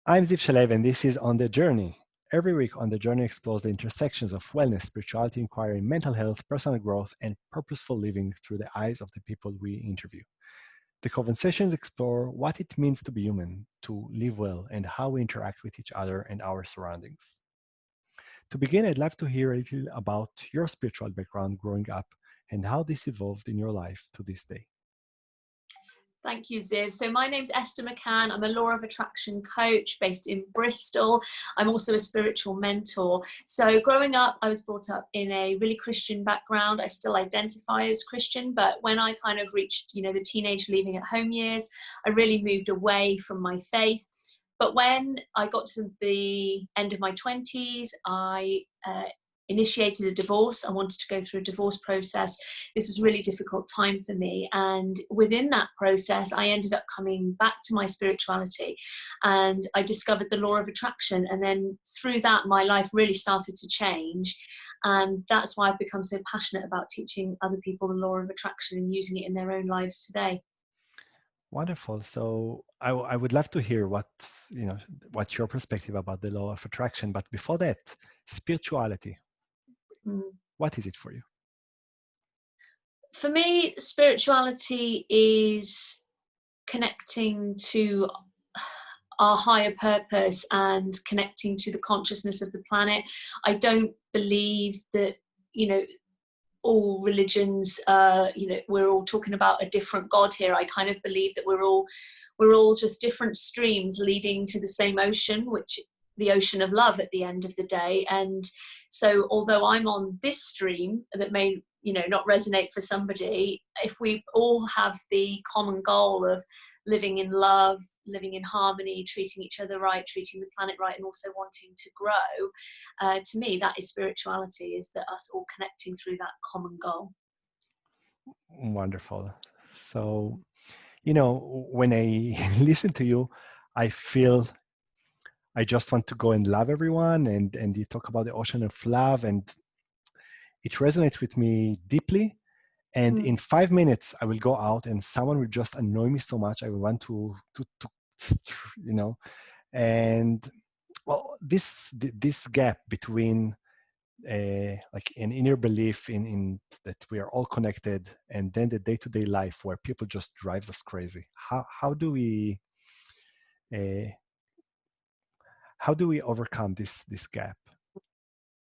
I'm Ziv Shalev, and this is On the Journey. Every week, On the Journey explores the intersections of wellness, spirituality, inquiry, mental health, personal growth, and purposeful living through the eyes of the people we interview. The conversations explore what it means to be human, to live well, and how we interact with each other and our surroundings. To begin, I'd love to hear a little about your spiritual background growing up and how this evolved in your life to this day. Thank you, Ziv. So my name's Esther McCann. I'm a law of attraction coach based in Bristol. I'm also a spiritual mentor. So growing up, I was brought up in a really Christian background. I still identify as Christian, but when I kind of reached, the teenage leaving at home years, I really moved away from my faith. But when I got to the end of my 20s, I initiated a divorce. I wanted to go through a divorce process. This was a really difficult time for me. And within that process, I ended up coming back to my spirituality and I discovered the law of attraction. And then through that, my life really started to change. And that's why I've become so passionate about teaching other people the law of attraction and using it in their own lives today. Wonderful. So I would love to hear what's your perspective about the law of attraction. But before that, spirituality. What is it for you? For me, spirituality is connecting to our higher purpose and connecting to the consciousness of the planet. I don't believe that, all religions, we're all talking about a different God here. I kind of believe that we're all just different streams leading to the same ocean, which the ocean of love at the end of the day. And so although I'm on this stream that may not resonate for somebody, if we all have the common goal of living in love, living in harmony, treating each other right, treating the planet right, and also wanting to grow, to me that is spirituality, is that us all connecting through that common goal. Wonderful. So when I listen to you, I feel I just want to go and love everyone, and you talk about the ocean of love, and it resonates with me deeply. And in 5 minutes, I will go out and someone will just annoy me so much. I will want to and well, this gap between like an inner belief in that we are all connected, and then the day-to-day life where people just drives us crazy. How do we overcome this gap?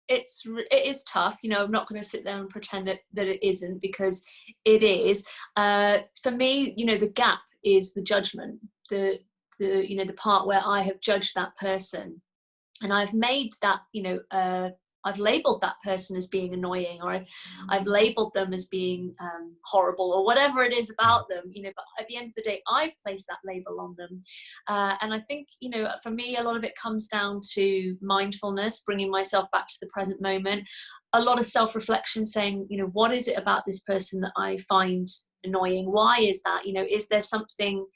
It is tough. I'm not going to sit there and pretend that it isn't, because it is. For me, the gap is the judgment, the part where I have judged that person, and I've made that, I've labeled that person as being annoying, or I've labeled them as being horrible, or whatever it is about them, but at the end of the day, I've placed that label on them. And I think, for me, a lot of it comes down to mindfulness, bringing myself back to the present moment, a lot of self-reflection, saying, what is it about this person that I find annoying? Why is that? Is there something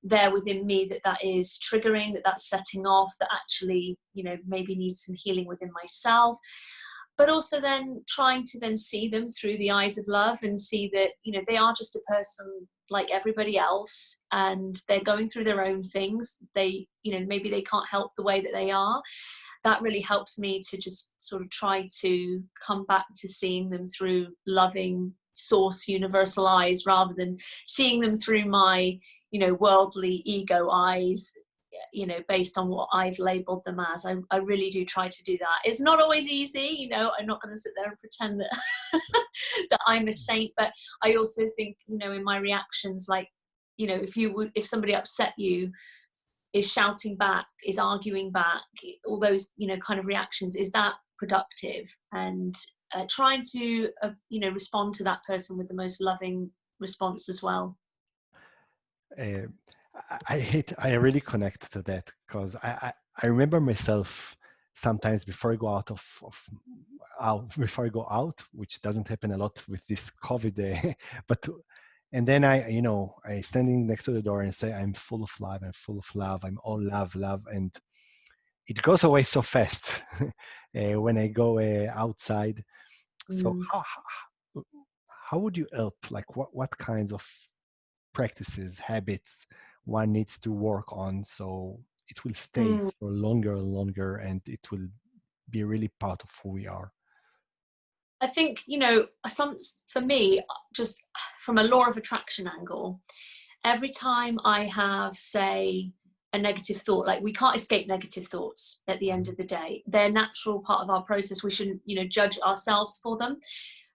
there within me that is triggering, that's setting off, that actually maybe needs some healing within myself? But also then trying to then see them through the eyes of love and see that they are just a person like everybody else, and they're going through their own things. They maybe they can't help the way that they are. That really helps me to just sort of try to come back to seeing them through loving source universal eyes, rather than seeing them through my worldly ego eyes, based on what I've labeled them as. I really do try to do that. It's not always easy, I'm not going to sit there and pretend that that I'm a saint, but I also think, in my reactions, like, if somebody upset you, is shouting back, is arguing back, all those, kind of reactions, is that productive? And trying to, respond to that person with the most loving response as well. I really connect to that, because I remember myself sometimes before I go out, which doesn't happen a lot with this COVID, and then I standing next to the door and say, I'm full of love, I'm all love, and it goes away so fast when I go outside. So how would you help? Like what kinds of practices, habits one needs to work on, so it will stay for longer and longer, and it will be really part of who we are. I think, for me, just from a law of attraction angle, every time I have, say, a negative thought, like we can't escape negative thoughts at the end of the day. They're natural part of our process. We shouldn't, judge ourselves for them.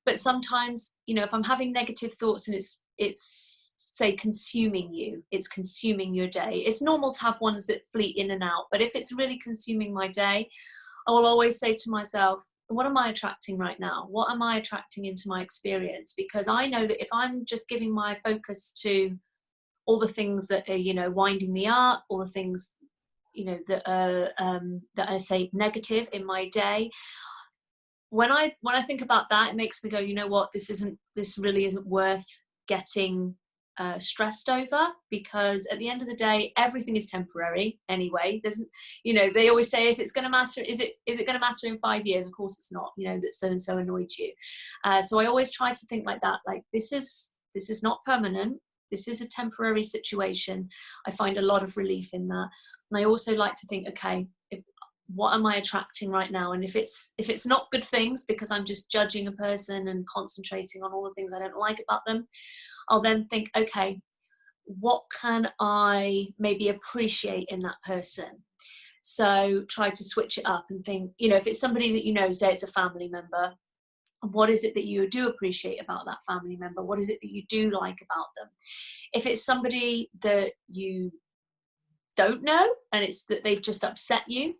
But sometimes, if I'm having negative thoughts and it's say consuming you, it's consuming your day. It's normal to have ones that fleet in and out. But if it's really consuming my day, I will always say to myself, what am I attracting right now? What am I attracting into my experience? Because I know that if I'm just giving my focus to all the things that are, winding me up, all the things, that I say negative in my day, when I think about that, it makes me go, you know what, this really isn't worth getting stressed over, because at the end of the day, everything is temporary anyway. There's, they always say, if it's going to matter, is it going to matter in 5 years? Of course it's not, that so and so annoyed you. So I always try to think like that, like this is not permanent. This is a temporary situation. I find a lot of relief in that. And I also like to think, okay, what am I attracting right now? And if it's not good things, because I'm just judging a person and concentrating on all the things I don't like about them, I'll then think, okay, what can I maybe appreciate in that person? So try to switch it up and think, if it's somebody that say it's a family member, what is it that you do appreciate about that family member? What is it that you do like about them? If it's somebody that you don't know and it's that they've just upset you,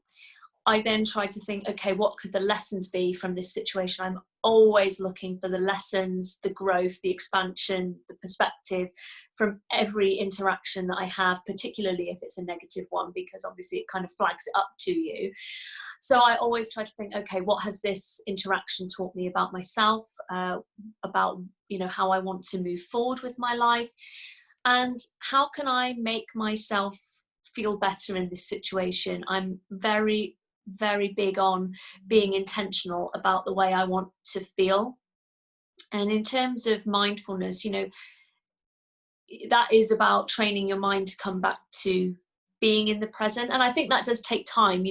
I then try to think, okay, what could the lessons be from this situation? I'm always looking for the lessons, the growth, the expansion, the perspective from every interaction that I have, particularly if it's a negative one, because obviously it kind of flags it up to you. So I always try to think, okay, what has this interaction taught me about myself, about, how I want to move forward with my life, and how can I make myself feel better in this situation? I'm very, very big on being intentional about the way I want to feel. And in terms of mindfulness, that is about training your mind to come back to being in the present. And I think that does take time.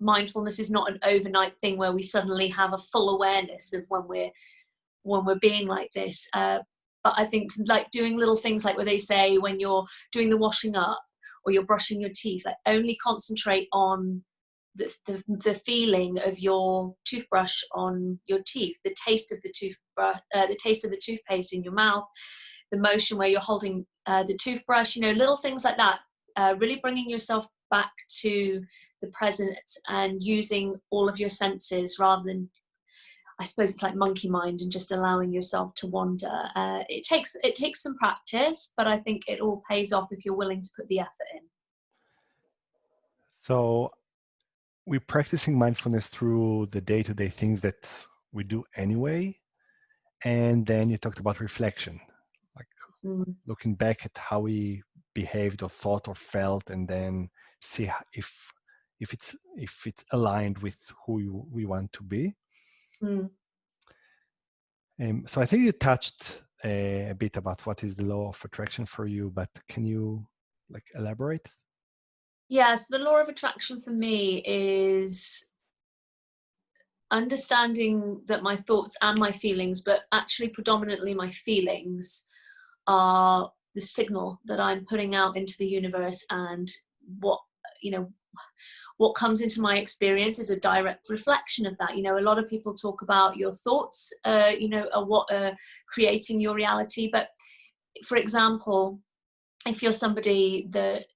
Mindfulness is not an overnight thing where we suddenly have a full awareness of when we're being like this. But I think like doing little things like where they say when you're doing the washing up or you're brushing your teeth, like only concentrate on the feeling of your toothbrush on your teeth, the taste of the toothbrush, the taste of the toothpaste in your mouth, the motion where you're holding the toothbrush, little things like that, really bringing yourself back to the present and using all of your senses rather than, I suppose it's like monkey mind and just allowing yourself to wander. It takes some practice, but I think it all pays off if you're willing to put the effort in. So we're practicing mindfulness through the day-to-day things that we do anyway. And then you talked about reflection, like looking back at how we behaved or thought or felt, and then see if it's aligned with who we want to be. So I think you touched a bit about what is the law of attraction for you, but can you elaborate? Yes, the law of attraction for me is understanding that my thoughts and my feelings, but actually predominantly my feelings, are the signal that I'm putting out into the universe, and what comes into my experience is a direct reflection of that. A lot of people talk about your thoughts, are what are creating your reality. But for example, if you're somebody that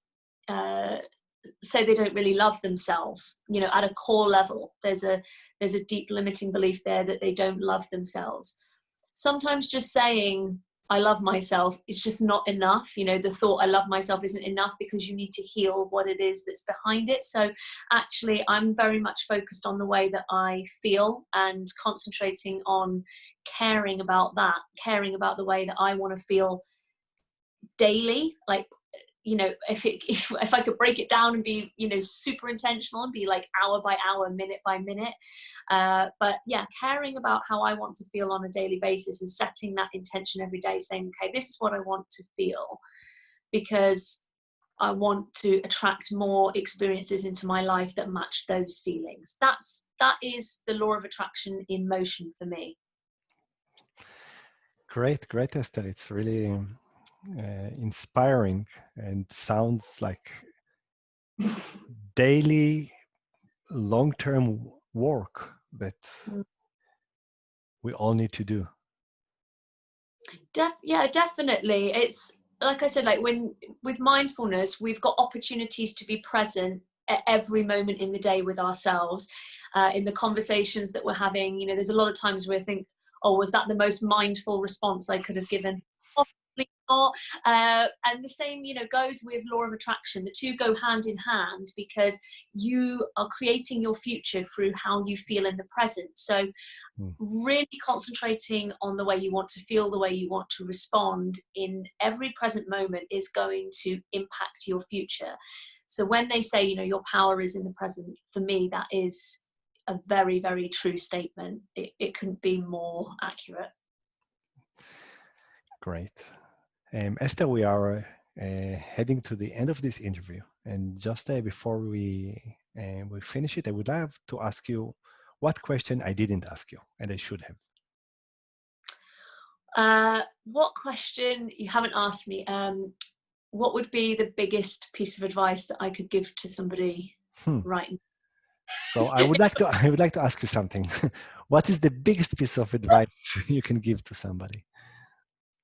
say they don't really love themselves, at a core level, there's a deep limiting belief there that they don't love themselves. Sometimes just saying I love myself is just not enough. The thought I love myself isn't enough, because you need to heal what it is that's behind it. So actually I'm very much focused on the way that I feel and concentrating on caring about the way that I want to feel daily. Like, if I could break it down and be, super intentional and be like hour by hour, minute by minute. But yeah, caring about how I want to feel on a daily basis and setting that intention every day, saying, okay, this is what I want to feel. Because I want to attract more experiences into my life that match those feelings. That is the law of attraction in motion for me. Great, great, Esther. It's really inspiring and sounds like daily, long-term work that we all need to do. Yeah, definitely. It's like I said, like when with mindfulness, we've got opportunities to be present at every moment in the day with ourselves, in the conversations that we're having. You know, there's a lot of times where I think, oh, was that the most mindful response I could have given? Probably not. And the same, you know, goes with law of attraction. The two go hand in hand because you are creating your future through how you feel in the present. So really concentrating on the way you want to feel, the way you want to respond in every present moment is going to impact your future. So when they say, you know, your power is in the present, for me, that is a very, very true statement. It couldn't be more accurate. Great. Esther, we are heading to the end of this interview. And just before we finish it, I would like to ask you what question I didn't ask you and I should have. What question you haven't asked me? What would be the biggest piece of advice that I could give to somebody right now? So I would like to ask you something. What is the biggest piece of advice you can give to somebody?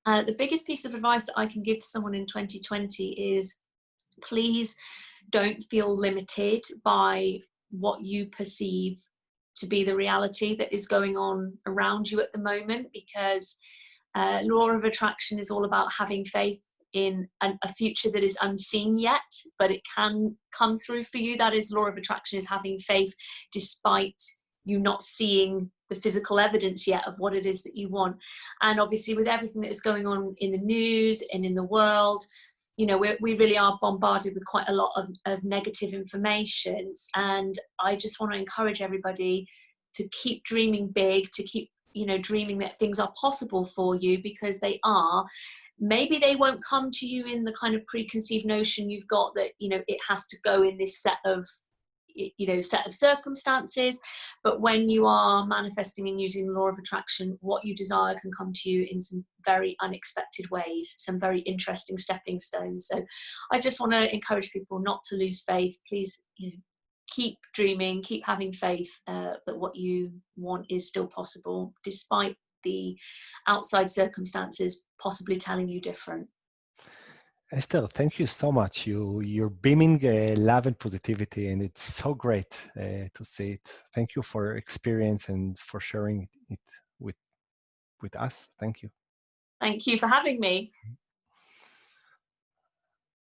The biggest piece of advice that I can give to someone in 2020 is please don't feel limited by what you perceive to be the reality that is going on around you at the moment, because law of attraction is all about having faith in a future that is unseen yet, but it can come through for you. That is law of attraction, is having faith despite you not seeing the physical evidence yet of what it is that you want. And obviously with everything that is going on in the news and in the world, you know, we really are bombarded with quite a lot of negative information. And I just want to encourage everybody to keep dreaming big, to keep, you know, dreaming that things are possible for you, because they are. Maybe they won't come to you in the kind of preconceived notion you've got that, you know, it has to go in this set of circumstances. But when you are manifesting and using the law of attraction, what you desire can come to you in some very unexpected ways, some very interesting stepping stones. So I just want to encourage people not to lose faith. Please, you know, keep dreaming, keep having faith that what you want is still possible, despite the outside circumstances possibly telling you different. Esther, thank you so much. You're beaming love and positivity, and it's so great to see it. Thank you for your experience and for sharing it with us. Thank you. Thank you for having me.